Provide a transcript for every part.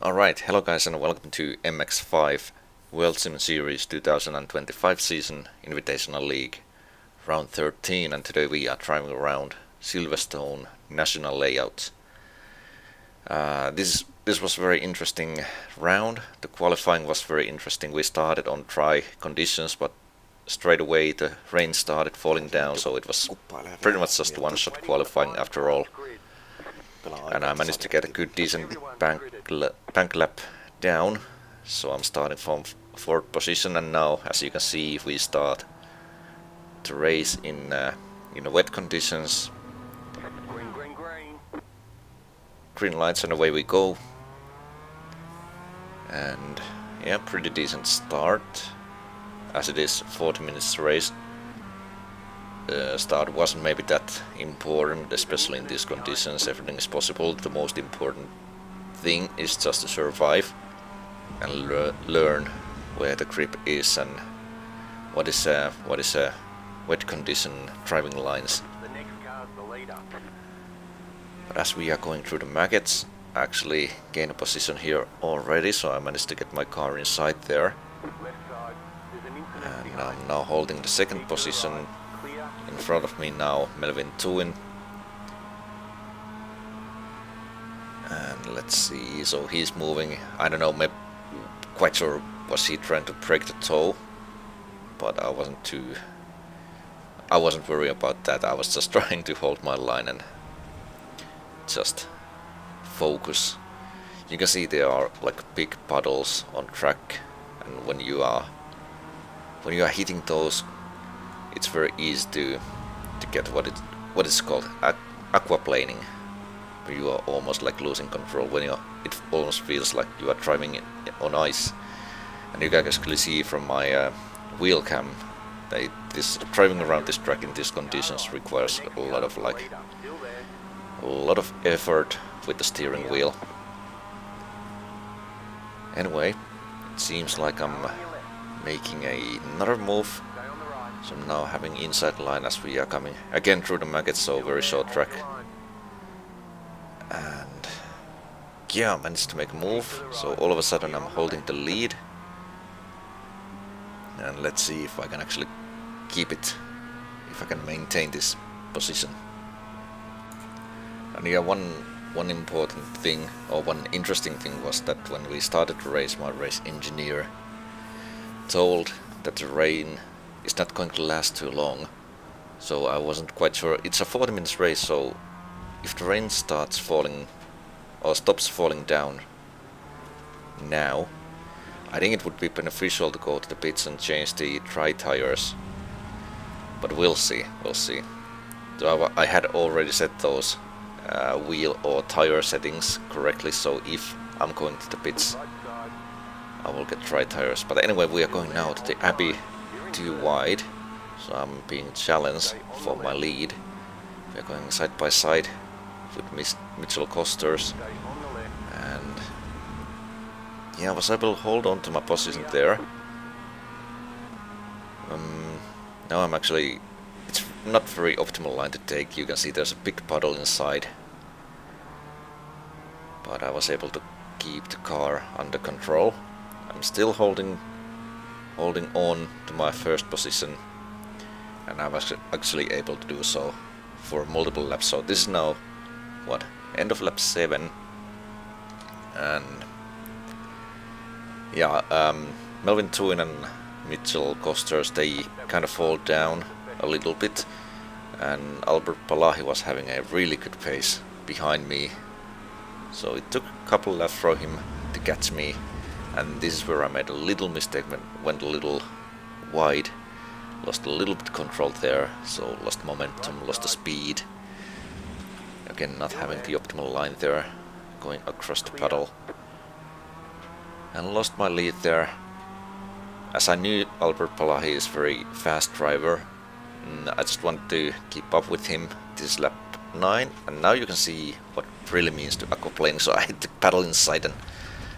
Alright, hello guys and welcome to MX5 World Sim Series 2025 season Invitational League round 13, and today we are driving around Silverstone National layout. This was a very interesting round. The qualifying was very interesting. We started on dry conditions, but straight away the rain started falling down, so it was pretty much just one-shot qualifying after all. And I managed to get a good decent bank lap down, so I'm starting from 4th position, and now as you can see we start to race in wet conditions. Green lights and away we go. And yeah, pretty decent start, as it is 40 minutes race. Start wasn't maybe that important, especially in these conditions. Everything is possible. The most important thing is just to survive and learn where the grip is and what is a wet condition driving lines. But as we are going through the maggots, I actually gained a position here already, so I managed to get my car inside there. And I'm now holding the 2nd position. In front of me now, Melvin Tuin. And let's see, so he's moving. I don't know, maybe quite sure was he trying to break the toe, but I wasn't worried about that. I was just trying to hold my line and just focus. You can see there are like big puddles on track, and when you are hitting those, it's very easy to get what is called aquaplaning, where you are almost like losing control when it almost feels like you are driving on ice. And you can actually see from my wheel cam that driving around this track in these conditions requires a lot of effort with the steering wheel. Anyway, it seems like I'm making another move. So I'm now having inside line as we are coming again through the maggots, so very short track. And yeah, I managed to make a move, so all of a sudden I'm holding the lead. And let's see if I can actually keep it, if I can maintain this position. And yeah, one important thing, or one interesting thing, was that when we started the race, my race engineer told that the rain is not going to last too long, so I wasn't quite sure. It's a 40 minutes race, so if the rain starts falling or stops falling down now, I think it would be beneficial to go to the pits and change the dry tires, but we'll see. So I had already set those wheel or tire settings correctly, so if I'm going to the pits I will get dry tires. But anyway, we are going now to the Abbey too wide, so I'm being challenged for my lead. We're going side by side with Mitchell Costers, and yeah, I was able to hold on to my position there. Now I'm actually, it's not very optimal line to take. You can see there's a big puddle inside, but I was able to keep the car under control. I'm still holding on to my 1st position, and I was actually able to do so for multiple laps. So this is now end of lap 7, and yeah, Melvin Tuin and Mitchell Costers, they kind of fall down a little bit, and Albert Palahi was having a really good pace behind me, so it took a couple laps for him to catch me. And this is where I made a little mistake, went a little wide, lost a little bit control there, so lost momentum, lost the speed. Again, not having the optimal line there, going across the puddle. And lost my lead there. As I knew Albert Palahi is a very fast driver, I just wanted to keep up with him. This is lap 9, and now you can see what it really means to aquaplane, so I hit the pedal inside and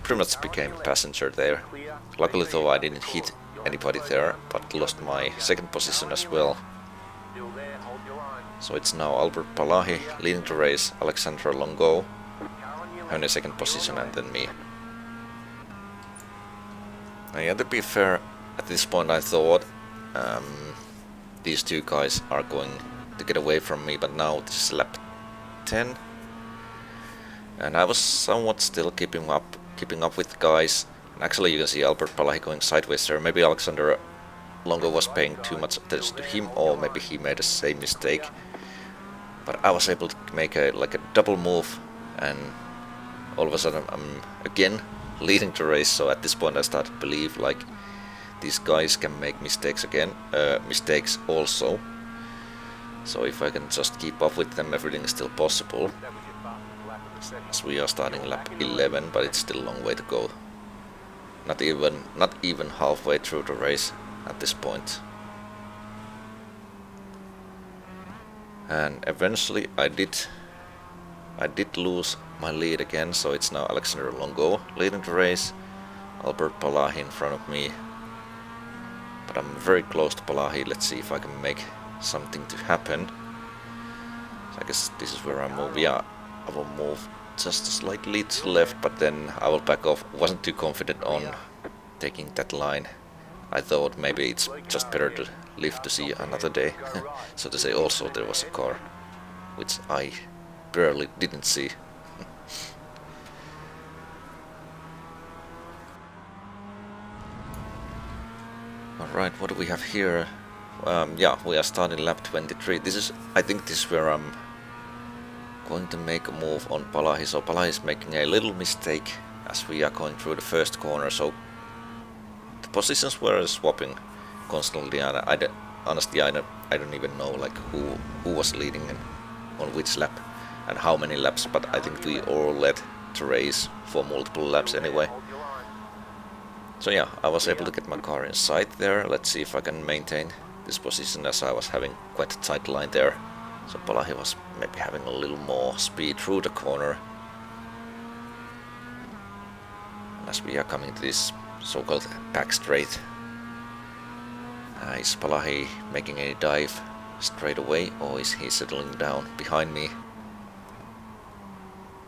pretty much became a passenger there. Luckily though I didn't hit anybody there, but lost my 2nd position as well. So it's now Albert Palahi leading the race, Alexandra Longo having a 2nd position, and then me. Yeah, to be fair, at this point I thought these two guys are going to get away from me, but now this is lap 10, and I was somewhat still keeping up with the guys. And actually, you can see Albert Palahi going sideways there. Maybe Alexander Longo was paying too much attention to him, or maybe he made the same mistake. But I was able to make a double move, and all of a sudden I'm again leading the race. So at this point I started to believe like these guys can make mistakes also. So if I can just keep up with them, everything is still possible. As we are starting lap 11, but it's still a long way to go. Not even halfway through the race at this point. And eventually I did lose my lead again, so it's now Alexander Longo leading the race, Albert Palahi in front of me. But I'm very close to Palahi. Let's see if I can make something to happen. So I guess this is where I move. Yeah, I will move just slightly to the left, but then I will back off. Wasn't too confident on taking that line. I thought maybe it's just better to live to see another day. So to say, also there was a car, which I barely didn't see. Alright, what do we have here? Yeah, we are starting lap 23. I think this is where I'm going to make a move on Palahi. So Palahi is making a little mistake as we are going through the first corner. So the positions were swapping constantly, and honestly I don't even know like who was leading and on which lap and how many laps. But I think we all led the race for multiple laps anyway. So yeah, I was able to get my car in sight there. Let's see if I can maintain this position, as I was having quite a tight line there. So Palahi was maybe having a little more speed through the corner. And as we are coming to this so-called back straight, is Palahi making a dive straight away, or is he settling down behind me?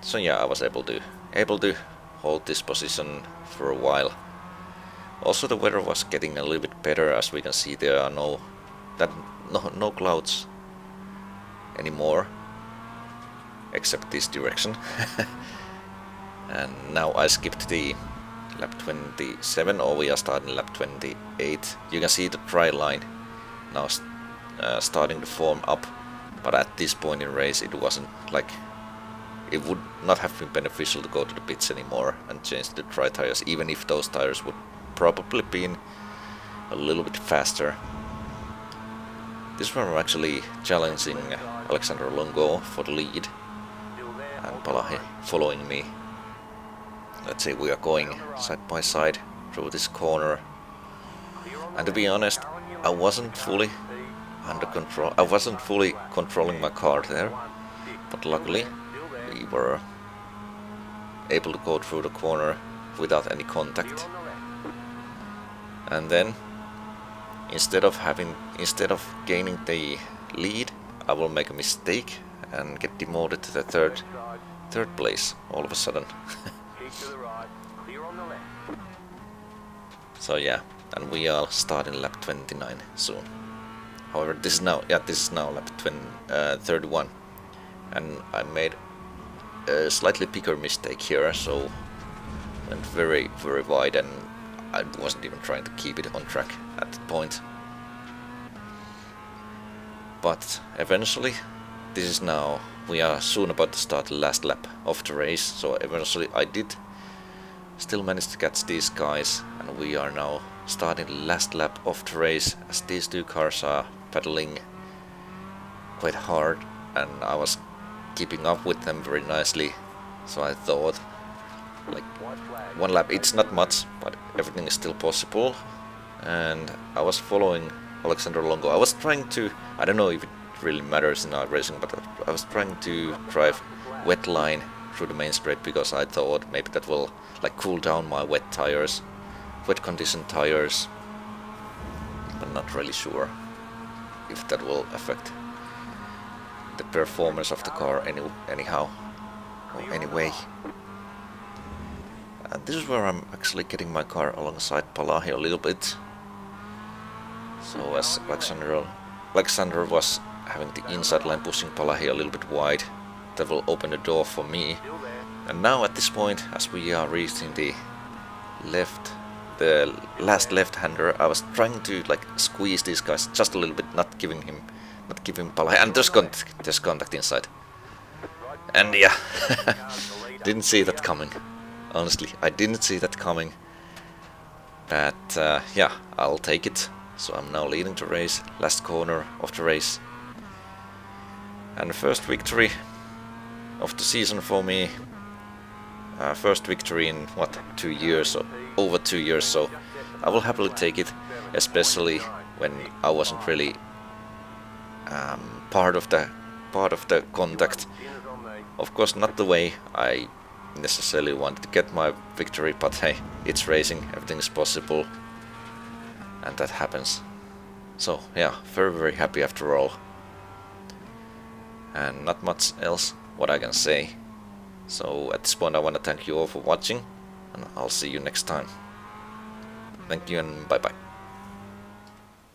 So yeah, I was able to hold this position for a while. Also, the weather was getting a little bit better. As we can see, there are no clouds anymore, except this direction. And now I skipped the lap 27, or we are starting lap 28. You can see the dry line now starting to form up, but at this point in race it wasn't like, it would not have been beneficial to go to the pits anymore and change the dry tires, even if those tires would probably been a little bit faster. This one I'm actually challenging Alexander Longo for the lead, and Palahi following me. Let's say we are going side by side through this corner, and to be honest, I wasn't fully under control. I wasn't fully controlling my car there, but luckily we were able to go through the corner without any contact. And then instead of gaining the lead, I will make a mistake and get demoted to the third place all of a sudden. So yeah, and we are starting lap 29 soon. However, this is now lap 31, and I made a slightly bigger mistake here, so went very wide, and I wasn't even trying to keep it on track at that point. But eventually, we are soon about to start the last lap of the race, so eventually I did still manage to catch these guys, and we are now starting the last lap of the race, as these two cars are pedaling quite hard, and I was keeping up with them very nicely. So I thought, like, one lap, it's not much, but everything is still possible. And I was following Alexander Longo. I was trying to, I don't know if it really matters in iRacing, but I was trying to drive wet line through the main straight, because I thought maybe that will like cool down my wet condition tires, but not really sure if that will affect the performance of the car anyhow or anyway. And this is where I'm actually getting my car alongside Palahi a little bit. So as Alexander was having the inside line pushing Palahi a little bit wide, that will open the door for me. And now at this point, as we are reaching the last left-hander, I was trying to like squeeze these guys just a little bit, not giving Palahi, and there's contact inside. And yeah, didn't see that coming. Honestly, I didn't see that coming. But yeah, I'll take it. So I'm now leading the race, last corner of the race. And the first victory of the season for me. First victory in what, 2 years, or over 2 years, so I will happily take it, especially when I wasn't really part of the contact. Of course, not the way I necessarily wanted to get my victory, but hey, it's racing, everything is possible, and that happens. So yeah, very happy after all, and not much else what I can say. So at this point I want to thank you all for watching, and I'll see you next time. Thank you and bye bye.